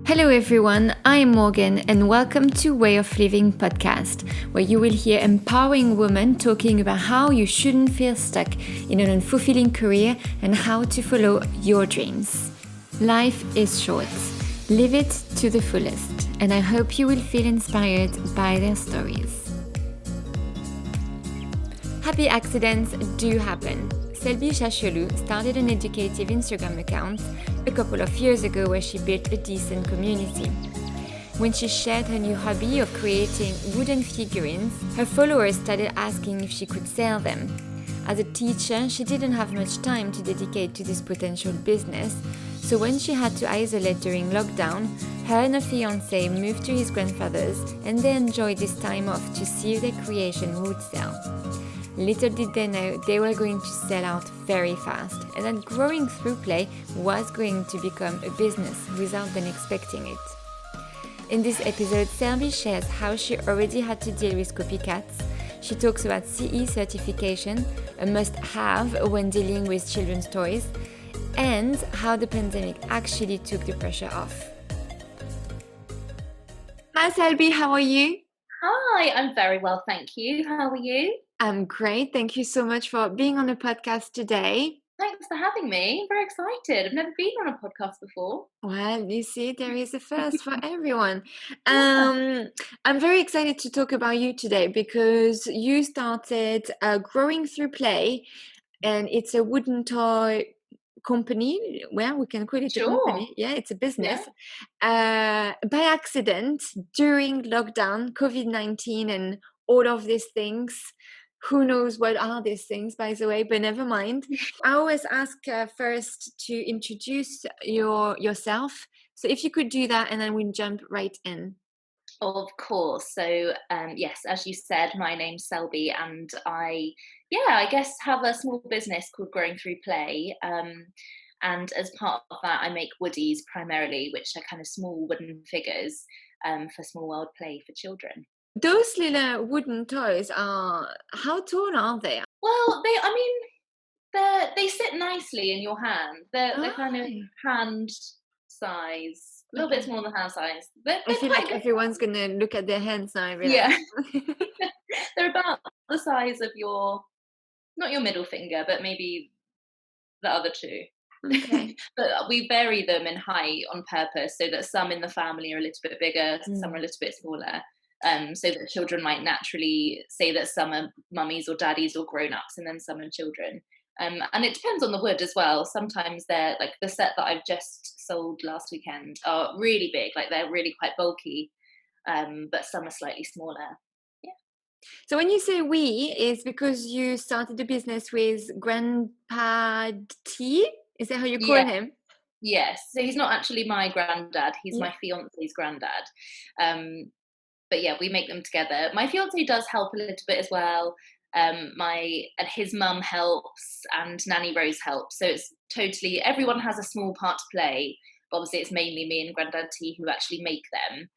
Hello everyone, I'm Morgan and welcome to Way of Living podcast, where you will hear empowering women talking about how you shouldn't feel stuck in an unfulfilling career and how to follow your dreams. Life is short. Live it to the fullest, and I hope you will feel inspired by their stories. Happy accidents do happen. Selbi started an educative Instagram account a couple of years ago where she built a decent community. When she shared her new hobby of creating wooden figurines, her followers started asking if she could sell them. As a teacher, she didn't have much time to dedicate to this potential business, so when she had to isolate during lockdown, her and her fiancé moved to his grandfather's and they enjoyed this time off to see if their creation would sell. Little did they know they were going to sell out very fast, and that growing through play was going to become a business without them expecting it. In this episode, Selbi shares how she already had to deal with copycats. She talks about CE certification, a must-have when dealing with children's toys, and how the pandemic actually took the pressure off. Hi Selbi, how are you? Hi, I'm very well, thank you. How are you? I'm great. Thank you so much for being on the podcast today. Thanks for having me. I'm very excited. I've never been on a podcast before. Well, you see, there is a first for everyone. Yeah. I'm very excited to talk about you today because you started Growing Through Play, and it's a wooden toy company. Well, we can call it a Sure. company. Yeah, it's a Yeah. business. By accident during lockdown, COVID-19, and all of these things. Who knows what are these things, by the way, but never mind. I always ask first to introduce yourself. So if you could do that, and then we jump right in. Of course. So, yes, as you said, my name's Selby, and I guess have a small business called Growing Through Play. And as part of that, I make woodies primarily, which are kind of small wooden figures for small world play for children. Those little wooden toys are, how tall are they? Well, they sit nicely in your hand. They're kind of Oh, hand size, a little bit okay. smaller than hand size. They're I feel quite like good. everyone's gonna look at their hands now and be like, Yeah, they're about the size of not your middle finger, but maybe the other two. okay. But we vary them in height on purpose so that some in the family are a little bit bigger, some are a Mm. little bit smaller. So that children might naturally say that some are mummies or daddies or grown-ups and then some are children. And it depends on the wood as well. Sometimes they're like the set that I've just sold last weekend are really big, like they're really quite bulky, but some are slightly smaller. Yeah. So when you say we, it's because you started the business with Grandpa T? Is that how you call Yeah. him? Yes. So he's not actually my granddad. He's Yeah. my fiance's granddad. But yeah, we make them together. My fiance does help a little bit as well. My and his mum helps, and Nanny Rose helps. So it's totally everyone has a small part to play. But obviously, it's mainly me and Grandad T who actually make them.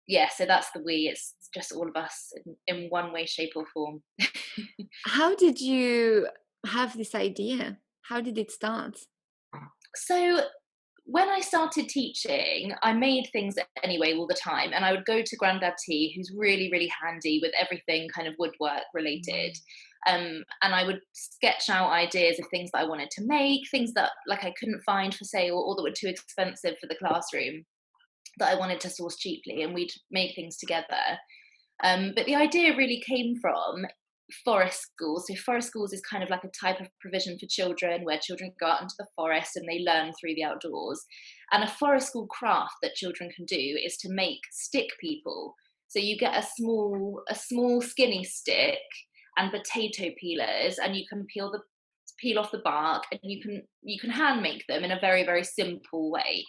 Yeah, so that's the we. It's just all of us in one way, shape, or form. How did you have this idea? How did it start? So when I started teaching, I made things anyway all the time, and I would go to Grandad T, who's really, really handy with everything kind of woodwork related. Mm. And I would sketch out ideas of things that I wanted to make, things that like I couldn't find for sale or that were too expensive for the classroom that I wanted to source cheaply, and we'd make things together. But the idea really came from forest schools. So forest schools is kind of like a type of provision for children where children go out into the forest and they learn through the outdoors. And a forest school craft that children can do is to make stick people. So you get a small skinny stick and potato peelers, and you can peel off the bark, and you can hand make them in a very, very simple way.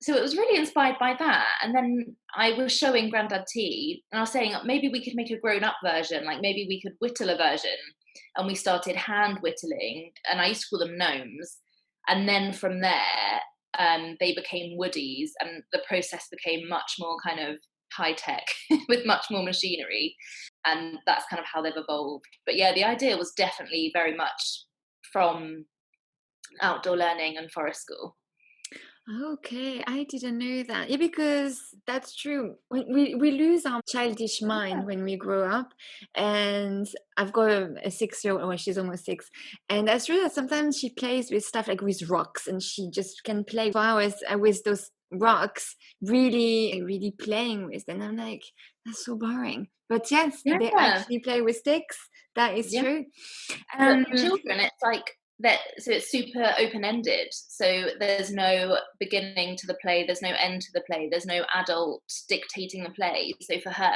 So it was really inspired by that. And then I was showing Grandad T, and I was saying maybe we could make a grown-up version, like maybe we could whittle a version. And we started hand whittling, and I used to call them gnomes. And then from there, they became woodies, and the process became much more kind of high tech with much more machinery. And that's kind of how they've evolved. But yeah, the idea was definitely very much from outdoor learning and forest school. Okay, I didn't know that. Yeah, because that's true. We lose our childish mind when we grow up. And I've got a 6 year old, well, she's almost six. And that's true that sometimes she plays with stuff like with rocks and she just can play for hours with those rocks, really playing with them. I'm like, that's so boring. But yes, they Yeah, actually play with sticks. That is yeah. true. But Um, children, it's like that. So it's super open ended. So there's no beginning to the play. There's no end to the play. There's no adult dictating the play. So for her,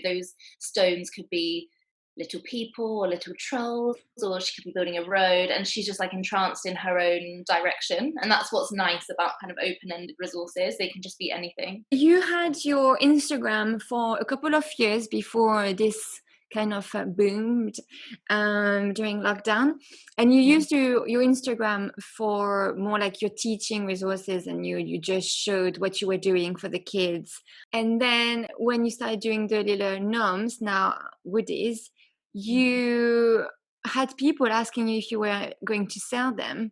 those stones could be little people or little trolls, or she could be building a road, and she's just like entranced in her own direction. And that's what's nice about kind of open ended resources. They can just be anything. You had your Instagram for a couple of years before this kind of boomed during lockdown, and you Mhm. used your Instagram for more like your teaching resources, and you just showed what you were doing for the kids. And then when you started doing the little gnomes, now woodies, Mhm. you had people asking you if you were going to sell them.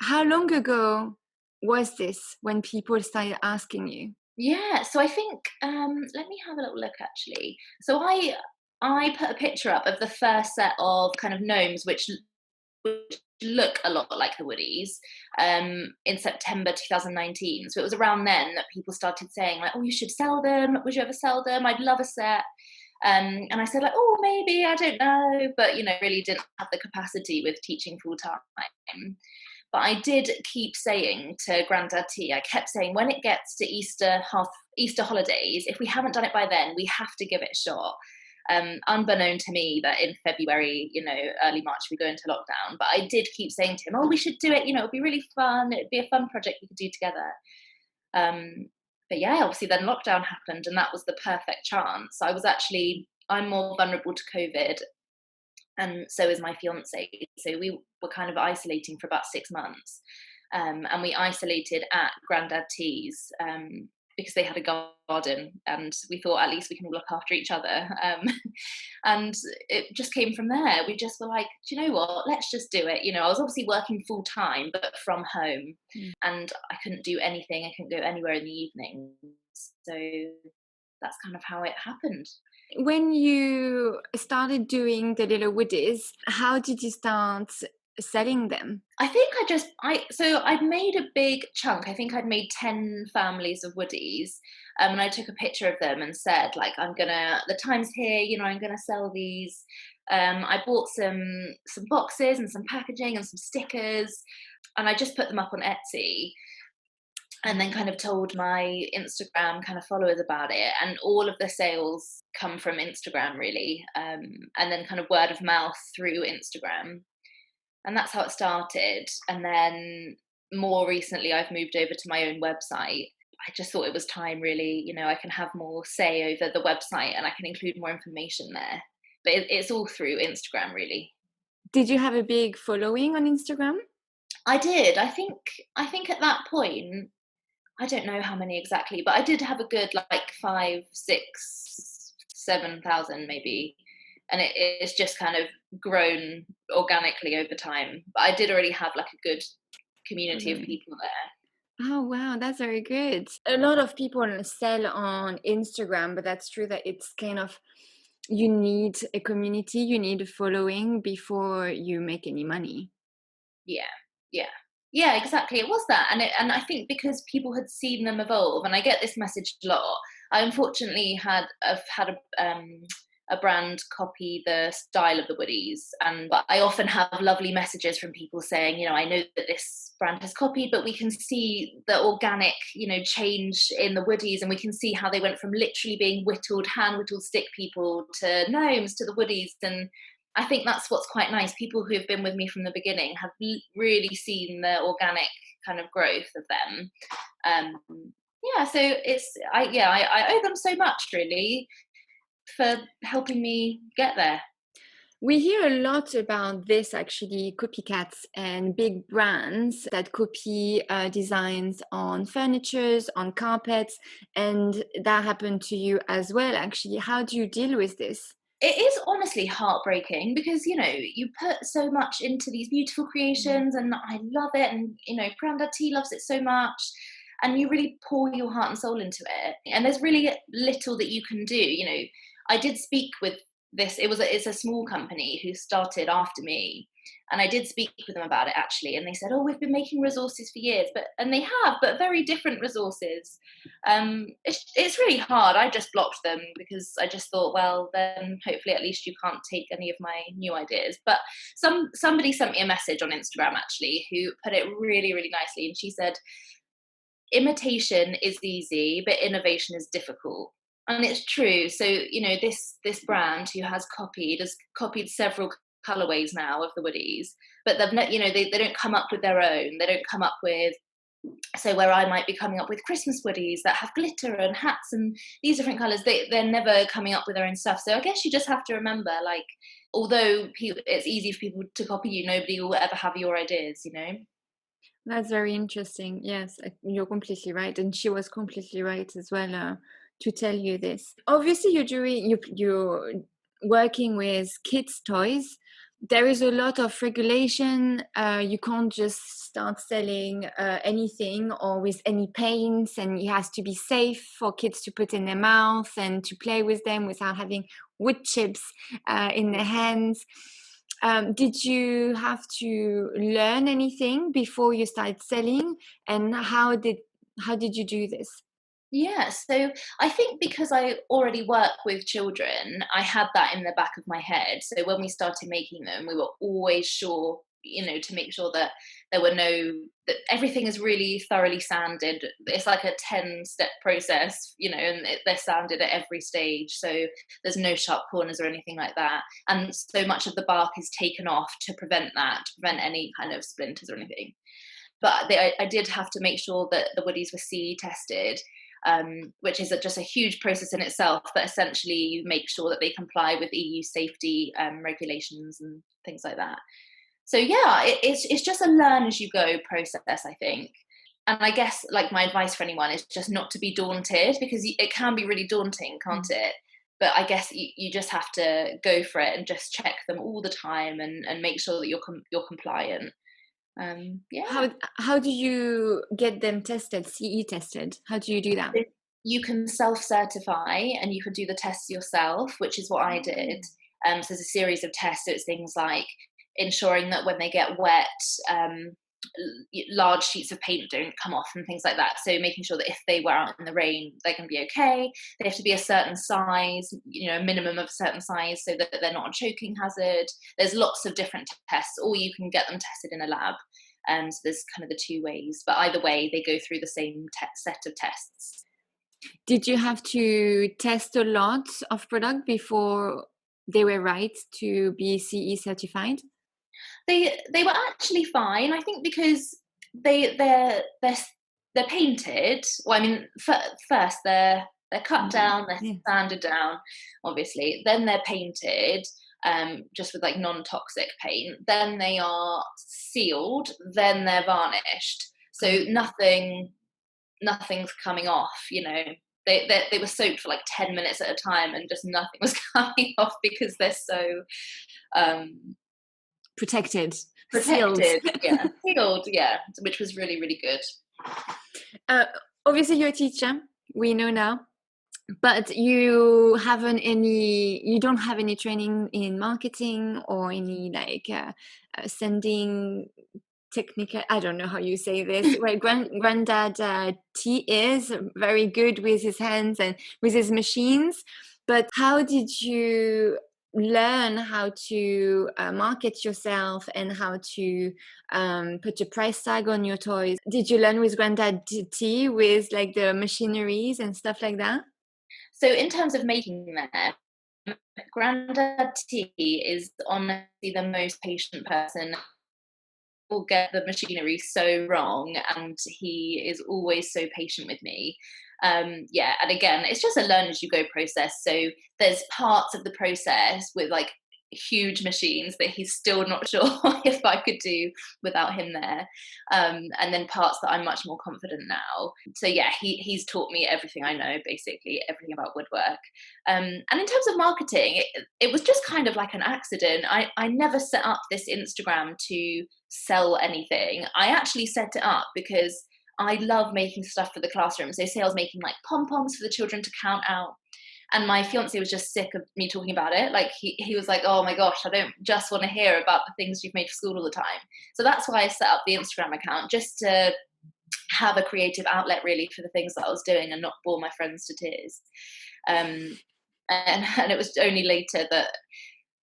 How long ago was this when people started asking you? Yeah, so I think let me have a little look actually. So I put a picture up of the first set of kind of gnomes, which look a lot like the Woodies, in September 2019. So it was around then that people started saying like, "Oh, you should sell them. Would you ever sell them? I'd love a set." And I said like, "Oh, maybe. I don't know," but really didn't have the capacity with teaching full time. But I did keep saying to Grandad T, I kept saying, when it gets to Easter holidays, if we haven't done it by then, we have to give it a shot. Unbeknown to me that in February, early March, we go into lockdown. But I did keep saying to him, "Oh, we should do it. It'd be really fun. It'd be a fun project we could do together." Um, but yeah, obviously then lockdown happened, and that was the perfect chance. I'm more vulnerable to COVID, and so is my fiance. So we were kind of isolating for about 6 months, and we isolated at Grandad T's because they had a garden, and we thought at least we can look after each other. And it just came from there. We just were like, do you know what? Let's just do it. I was obviously working full time, but from home, Mm. and I couldn't do anything. I couldn't go anywhere in the evenings. So that's kind of how it happened. When you started doing the little woodies, how did you start selling them? I think I'd made a big chunk. I think I'd made 10 families of woodies. And I took a picture of them and said, like, the time's here, I'm gonna sell these. I bought some boxes and some packaging and some stickers, and I just put them up on Etsy, and then kind of told my Instagram kind of followers about it. And all of the sales come from Instagram really. And then kind of word of mouth through Instagram, and that's how it started. And then more recently I've moved over to my own website. I just thought it was time really. I can have more say over the website, and I can include more information there, but it's all through Instagram really. Did you have a big following on Instagram? I did. I think at that point, I don't know how many exactly, but I did have a good like 5, 6, 7,000 maybe. And it's just kind of grown organically over time. But I did already have like a good community of Following. people there. Oh, wow, that's very good. A lot of people sell on Instagram, but that's true that it's kind of, you need a community, you need a following before you make any money. Yeah, yeah, yeah, exactly. It was that, and I think because people had seen them evolve, and I get this message a lot. I unfortunately have had a brand copy the style of the Woodies, and but I often have lovely messages from people saying, I know that this brand has copied, but we can see the organic, change in the Woodies, and we can see how they went from literally being hand whittled stick people to gnomes to the Woodies. And I think that's what's quite nice. People who have been with me from the beginning have really seen the organic kind of growth of them. Yeah, so I owe them so much really for helping me get there. We hear a lot about this actually, copycats and big brands that copy designs on furnitures, on carpets, and that happened to you as well, actually. How do you deal with this? It is honestly heartbreaking because, you put so much into these beautiful creations and I love it. And, Grandad T loves it so much. And you really pour your heart and soul into it. And there's really little that you can do. I did speak with it's a small company who started after me. And I did speak with them about it actually. And they said, oh, we've been making resources for years. And they have, but very different resources. It's really hard. I just blocked them because I just thought, well, then hopefully at least you can't take any of my new ideas. But somebody sent me a message on Instagram actually who put it really, really nicely. And she said, imitation is easy, but innovation is difficult. And it's true. So, this brand who has copied several colorways now of the woodies, but they don't come up with their own. They don't come up with, so where I might be coming up with Christmas woodies that have glitter and hats and these different colors, they're never coming up with their own stuff. So I guess you just have to remember, like, although it's easy for people to copy you, nobody will ever have your ideas. That's very interesting. Yes, you're completely right, and she was completely right as well to tell you this. Obviously, you're working with kids' toys. There is a lot of regulation. You can't just start selling anything or with any paints, and it has to be safe for kids to put in their mouth and to play with them without having wood chips in their hands. Did you have to learn anything before you started selling, and how did you do this? Yeah, so I think because I already work with children, I had that in the back of my head. So when we started making them, we were always sure, to make sure that that everything is really thoroughly sanded. It's like a 10-step process, and they're sanded at every stage. So there's no sharp corners or anything like that. And so much of the bark is taken off to prevent any kind of splinters or anything. But I did have to make sure that the woodies were CE tested, which is just a huge process in itself. But essentially, you make sure that they comply with EU safety regulations and things like that. So yeah, it's just a learn as you go process, I think. And I guess like my advice for anyone is just not to be daunted, because it can be really daunting, can't it? But I guess you just have to go for it and just check them all the time and make sure that you're compliant. Yeah. How do you get them tested, CE tested? How do you do that? You can self-certify and you can do the tests yourself, which is what I did. So there's a series of tests. So it's things like ensuring that when they get wet, large sheets of paint don't come off and things like that. So making sure that if they wear out in the rain, they can be okay. They have to be a certain size, a minimum of a certain size, so that they're not a choking hazard. There's lots of different tests, or you can get them tested in a lab. So there's kind of the two ways, but either way, they go through the same set of tests. Did you have to test a lot of product before they were right to be CE certified? They were actually fine, I think, because they're painted. Well, I mean, first they're cut down, they're sanded down, obviously. Then they're painted, just with like non-toxic paint. Then they are sealed. Then they're varnished. So nothing's coming off. They were soaked for like 10 minutes at a time, and just nothing was coming off because they're so protected, sealed, yeah, which was really, really good. Obviously, you're a teacher. We know now. But you don't have any training in marketing or any sending technical, I don't know how you say this. Well, Grandad T is very good with his hands and with his machines. But how did you learn how to market yourself and how to put a price tag on your toys? Did you learn with Grandad T with like the machineries and stuff like that? So in terms of making them, Grandad T is honestly the most patient person. Will get the machinery so wrong, and he is always so patient with me. And again, it's just a learn as you go process. So there's parts of the process with like huge machines that he's still not sure if I could do without him there. And then parts that I'm much more confident now. So yeah, he's taught me everything I know, basically everything about woodwork. And in terms of marketing, it was just kind of like an accident. I never set up this Instagram to sell anything. I actually set it up because I love making stuff for the classroom. So say I was making like pom-poms for the children to count out, and my fiance was just sick of me talking about it. Like he was like, oh my gosh, I don't just want to hear about the things you've made for school all the time. So that's why I set up the Instagram account, just to have a creative outlet really for the things that I was doing and not bore my friends to tears. And it was only later that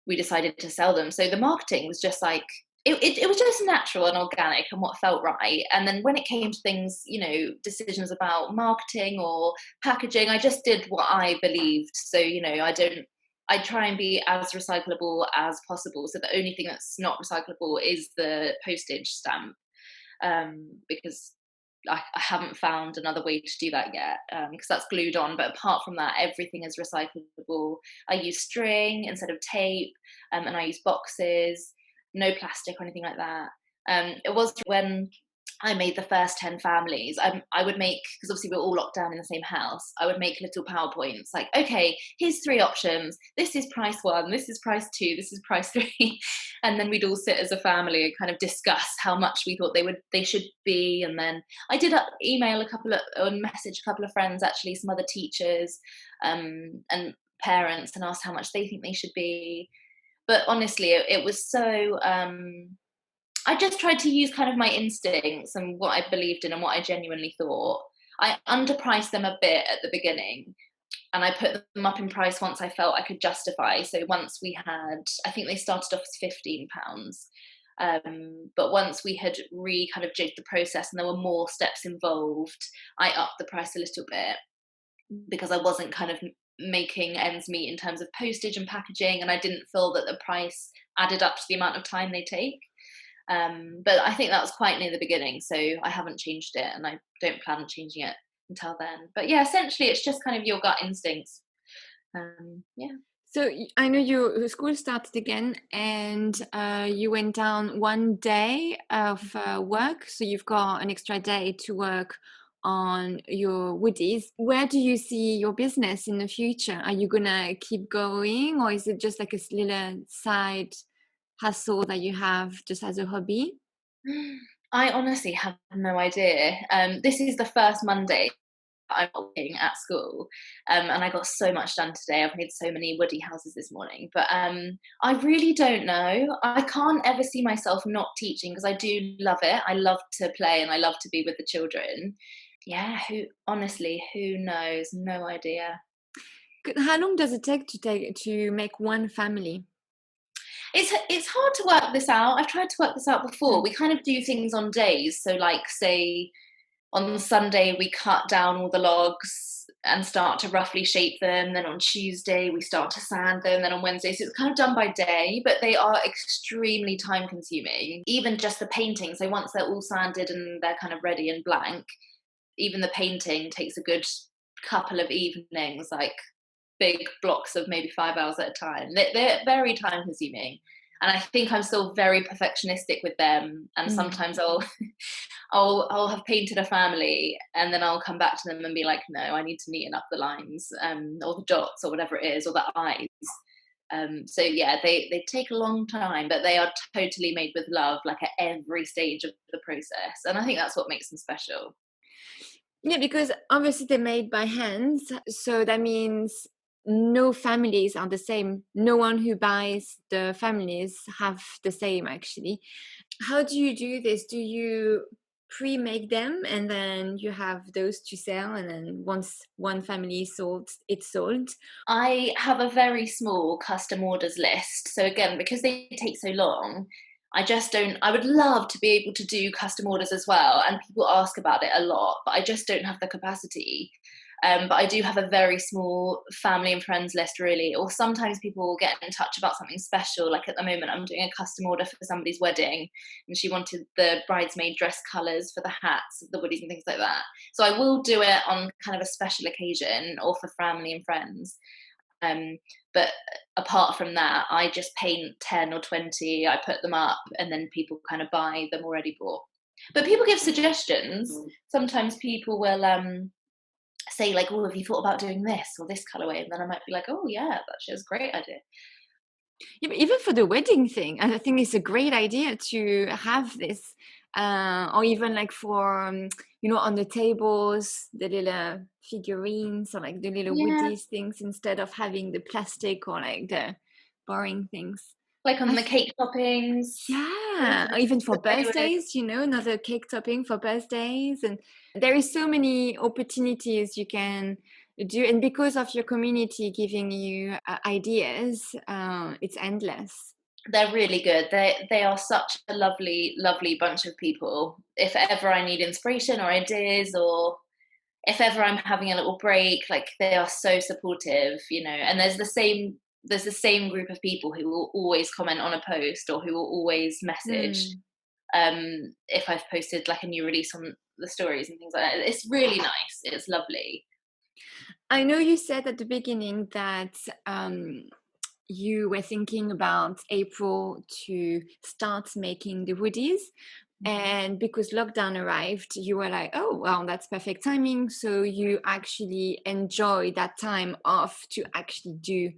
we decided to sell them. So the marketing was just like, it was just natural and organic and what felt right. And then when it came to things, you know, decisions about marketing or packaging, I just did what I believed. So, you know, I try and be as recyclable as possible. So the only thing that's not recyclable is the postage stamp, because I haven't found another way to do that yet, because that's glued on. But apart from that, everything is recyclable. I use string instead of tape, and I use boxes, no plastic or anything like that. It was when I made the first 10 families, I would make, because obviously we're all locked down in the same house, I would make little PowerPoints like, okay, here's 3 options. This is price 1, this is price 2, this is price 3. And then we'd all sit as a family and kind of discuss how much we thought they should be. And then I did email message a couple of friends, actually, some other teachers, and parents, and asked how much they think they should be. But honestly, it was so, I just tried to use kind of my instincts and what I believed in and what I genuinely thought. I underpriced them a bit at the beginning, and I put them up in price once I felt I could justify. So once we had, I think they started off as £15. But once we had kind of jigged the process and there were more steps involved, I upped the price a little bit, because I wasn't kind of making ends meet in terms of postage and packaging, and I didn't feel that the price added up to the amount of time they take. But I think that was quite near the beginning, so I haven't changed it, and I don't plan on changing it until then. But yeah, essentially it's just kind of your gut instincts. Yeah. So I know your school started again, and you went down one day of work, so you've got an extra day to work on your woodies. Where do you see your business in the future? Are you gonna keep going, or is it just like a little side hustle that you have just as a hobby? I honestly have no idea. This is the first Monday I'm working at school, and I got so much done today. I've made so many woody houses this morning, but I really don't know. I can't ever see myself not teaching, because I do love it. I love to play and I love to be with the children. Yeah, who knows? No idea. How long does it take to make one family? It's hard to work this out. I've tried to work this out before. Mm. We kind of do things on days. So like, say on Sunday we cut down all the logs and start to roughly shape them. Then on Tuesday we start to sand them. Then on Wednesday, so it's kind of done by day, but they are extremely time consuming. Even just the painting. So once they're all sanded and they're kind of ready and blank, even the painting takes a good couple of evenings, like big blocks of maybe 5 hours at a time. They're very time consuming. And I think I'm still very perfectionistic with them. And sometimes I'll have painted a family and then I'll come back to them and be like, no, I need to neaten up the lines, or the dots or whatever it is, or the eyes. So yeah, they take a long time, but they are totally made with love, like at every stage of the process. And I think that's what makes them special. Yeah, because obviously they're made by hands, so that means no families are the same. No one who buys the families have the same, actually. How do you do this? Do you pre-make them and then you have those to sell, and then once one family is sold, it's sold? I have a very small custom orders list. So again, because they take so long, I just don't. I would love to be able to do custom orders as well, and people ask about it a lot, but I just don't have the capacity. But I do have a very small family and friends list, really. Or sometimes people will get in touch about something special. Like at the moment, I'm doing a custom order for somebody's wedding, and she wanted the bridesmaid dress colours for the hats, the woodies, and things like that. So I will do it on kind of a special occasion or for family and friends. But apart from that, I just paint 10 or 20, I put them up, and then people kind of buy them already bought. But people give suggestions. Sometimes people will say like, "Oh, have you thought about doing this or this colorway?" And then I might be like, "Oh yeah, that's a great idea." Yeah, but even for the wedding thing, and I think it's a great idea to have this, or even like for, on the tables, the little figurines or like the little Yeah, woodies things instead of having the plastic or like the boring things. like on I the cake toppings, Yeah, or even for to play with. birthdays, another cake topping for birthdays. And there is so many opportunities you can do. And because of your community giving you ideas, it's endless. They're really good. They are such a lovely, lovely bunch of people. If ever I need inspiration or ideas, or if ever I'm having a little break, like they are so supportive, and there's the same group of people who will always comment on a post or who will always message Hmm. if I've posted like a new release on the stories and things like that. It's really nice. It's lovely. I know you said at the beginning that you were thinking about April to start making the woodies. Mhm. And because lockdown arrived, you were like, oh, well, that's perfect timing. So you actually enjoy that time off to actually do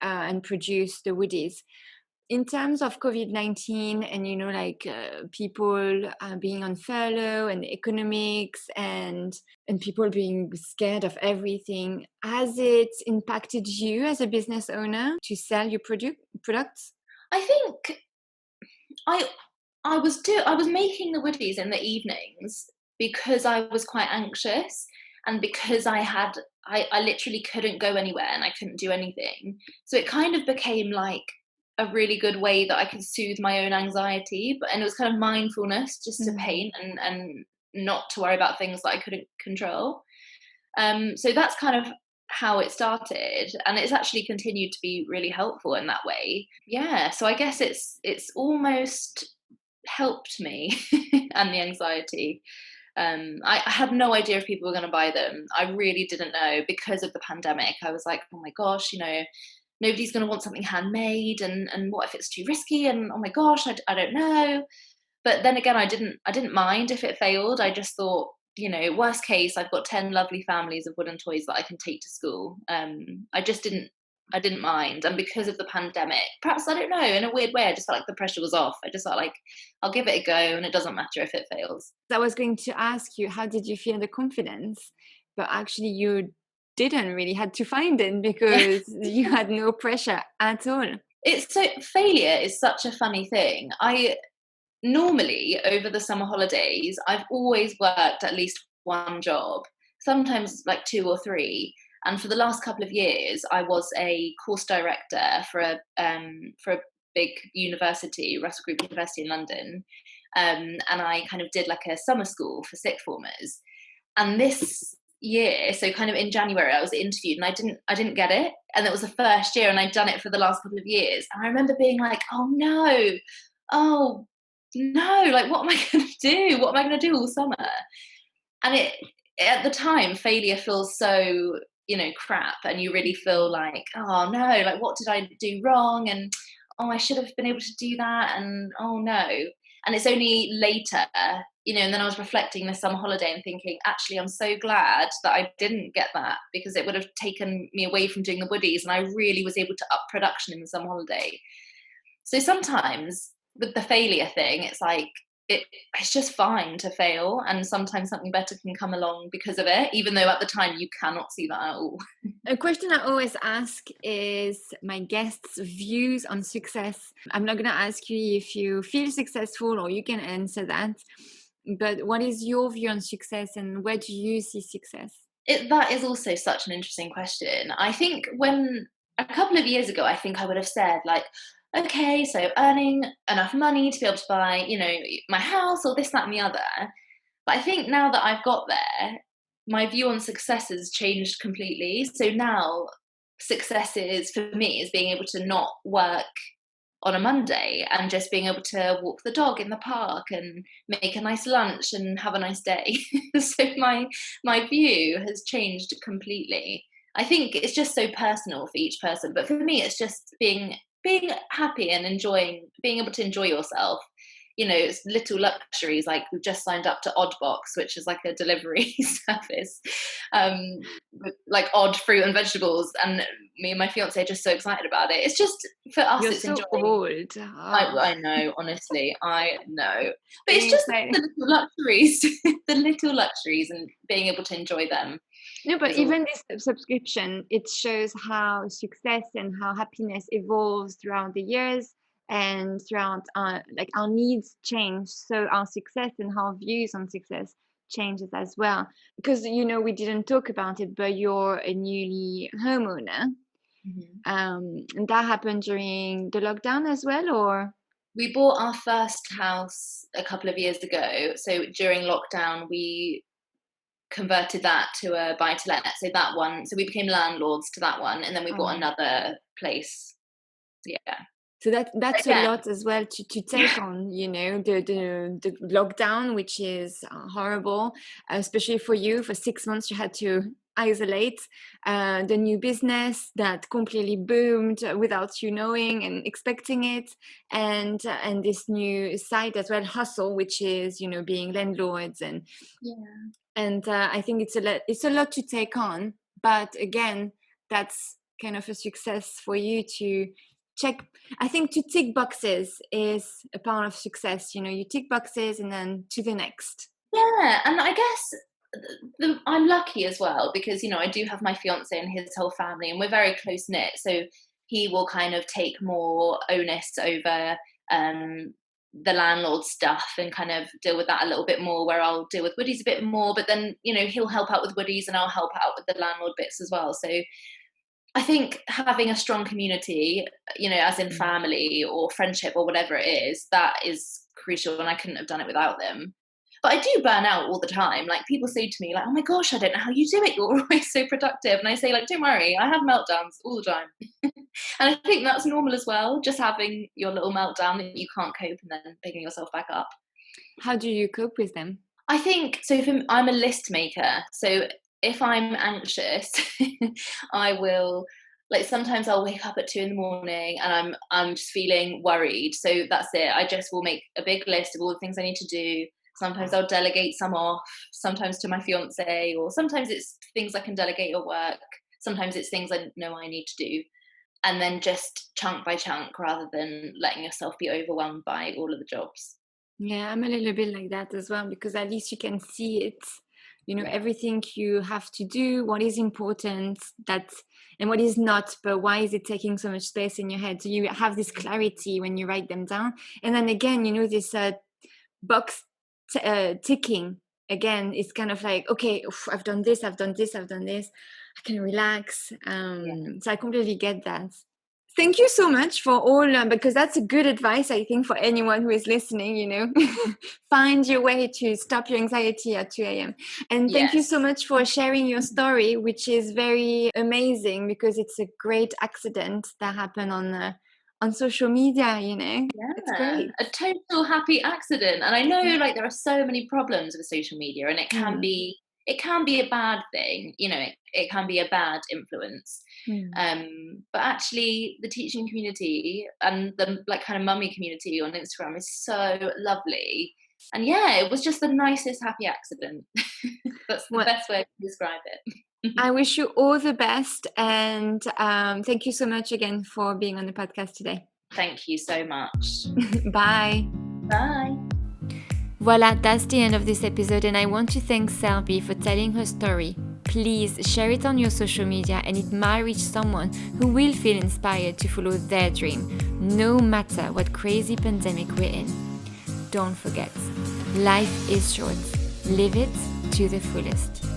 and produce the woodies. In terms of COVID-19 and, people being on furlough and economics and people being scared of everything, has it impacted you as a business owner to sell your products? I think I I was making the woodies in the evenings because I was quite anxious, and because I literally couldn't go anywhere and I couldn't do anything. So it kind of became like a really good way that I could soothe my own anxiety, and it was kind of mindfulness just to Mm. paint and not to worry about things that I couldn't control. So that's kind of how it started, and it's actually continued to be really helpful in that way. Yeah, so I guess it's almost helped me and the anxiety. I had no idea if people were going to buy them. I really didn't know because of the pandemic. I was like, oh my gosh, nobody's going to want something handmade, and what if it's too risky? And oh my gosh, I don't know. But then again, I didn't mind if it failed. I just thought, worst case, I've got 10 lovely families of wooden toys that I can take to school. I didn't mind. And because of the pandemic, perhaps, I don't know, in a weird way, I just felt like the pressure was off. I just felt like I'll give it a go and it doesn't matter if it fails. I was going to ask you, how did you feel the confidence? But actually, you didn't really had to find it because you had no pressure at all. Failure is such a funny thing. I normally, over the summer holidays, I've always worked at least one job, sometimes like two or three. And for the last couple of years, I was a course director for a big university, Russell Group University in London, and I kind of did like a summer school for sixth formers. And this year, so kind of in January, I was interviewed and I didn't get it, and it was the first year, and I'd done it for the last couple of years. And I remember being like, oh no, oh no, like what am I going to do? What am I going to do all summer? And at the time, failure feels so, crap, and you really feel like, oh no, like what did I do wrong? And oh, I should have been able to do that, and oh no. And it's only later, and then I was reflecting this summer holiday and thinking, actually, I'm so glad that I didn't get that, because it would have taken me away from doing the woodies, and I really was able to up production in the summer holiday. So sometimes with the failure thing, it's like it's just fine to fail, and sometimes something better can come along because of it, even though at the time you cannot see that at all. A question I always ask is my guests' views on success. I'm not going to ask you if you feel successful, or you can answer that. But what is your view on success, and where do you see success? That is also such an interesting question. I think when a couple of years ago, I think I would have said like, okay, so earning enough money to be able to buy, my house or this, that, and the other. But I think now that I've got there, my view on success has changed completely. So now success is, for me, is being able to not work on a Monday and just being able to walk the dog in the park and make a nice lunch and have a nice day. So my view has changed completely. I think it's just so personal for each person. But for me, it's just being happy and being able to enjoy yourself. It's little luxuries, like we've just signed up to Oddbox, which is like a delivery service, with like odd fruit and vegetables. And me and my fiance are just so excited about it. It's just for us, You're it's so enjoying. old. I know, honestly, I know. But it's Being just excited. the little luxuries, the little luxuries, and being able to enjoy them No, but is all. even this subscription, it shows how success and how happiness evolves throughout the years and throughout like our needs change. So our success and our views on success changes as well. Because we didn't talk about it, but you're a newly homeowner. Mhm. And that happened during the lockdown as well, or? We bought our first house a couple of years ago. So during lockdown, we converted that to a buy-to-let. So we became landlords to that one, and then we bought Oh. another place. Yeah. So that's a Again, lot as well to take on, the lockdown, which is horrible, especially for you. For 6 months, you had to isolate the new business that completely boomed without you knowing and expecting it, and this new side as well, hustle, which is being landlords yeah. and I think it's a lot to take on. But again, that's kind of a success for you to check. I think to tick boxes is a part of success. You tick boxes and then to the next. Yeah, and I guess I'm lucky as well because I do have my fiance and his whole family, and we're very close knit. So he will kind of take more onus over the landlord stuff and kind of deal with that a little bit more. Where I'll deal with Woody's a bit more, but then he'll help out with Woody's, and I'll help out with the landlord bits as well. So I think having a strong community, as in family or friendship or whatever it is, that is crucial, and I couldn't have done it without them. But I do burn out all the time. Like people say to me, like, "Oh my gosh, I don't know how you do it. You're always so productive." And I say, like, "Don't worry, I have meltdowns all the time." And I think that's normal as well. Just having your little meltdown that you can't cope, and then picking yourself back up. How do you cope with them? I think so. I'm a list maker, so if I'm anxious, I will. Like sometimes I'll wake up at 2 a.m. and I'm just feeling worried. So that's it. I just will make a big list of all the things I need to do. Sometimes I'll delegate some off, sometimes to my fiance, or sometimes it's things I can delegate at work. Sometimes it's things I know I need to do. And then just chunk by chunk rather than letting yourself be overwhelmed by all of the jobs. Yeah, I'm a little bit like that as well, because at least you can see it, Yeah. everything you have to do, what is important, and what is not, but why is it taking so much space in your head? So you have this clarity when you write them down. And then again, this box ticking again. It's kind of like, okay, I've done this, I've done this, I've done this. I can relax. So I completely get that. Thank you so much for all, because that's a good advice, I think, for anyone who is listening, find your way to stop your anxiety at 2 a.m. And thank you so much for sharing your story, which is very amazing because it's a great accident that happened on social media, It's great. A total happy accident. And I know like there are so many problems with social media, and it can be a bad thing, it can be a bad influence. But actually the teaching community and the like kind of mummy community on Instagram is so lovely. And it was just the nicest happy accident. That's the best way to describe it. I wish you all the best, and thank you so much again for being on the podcast today. Thank you so much. Bye. Bye. Voila, that's the end of this episode, and I want to thank Selbi for telling her story. Please share it on your social media, and it might reach someone who will feel inspired to follow their dream, no matter what crazy pandemic we're in. Don't forget, life is short. Live it to the fullest.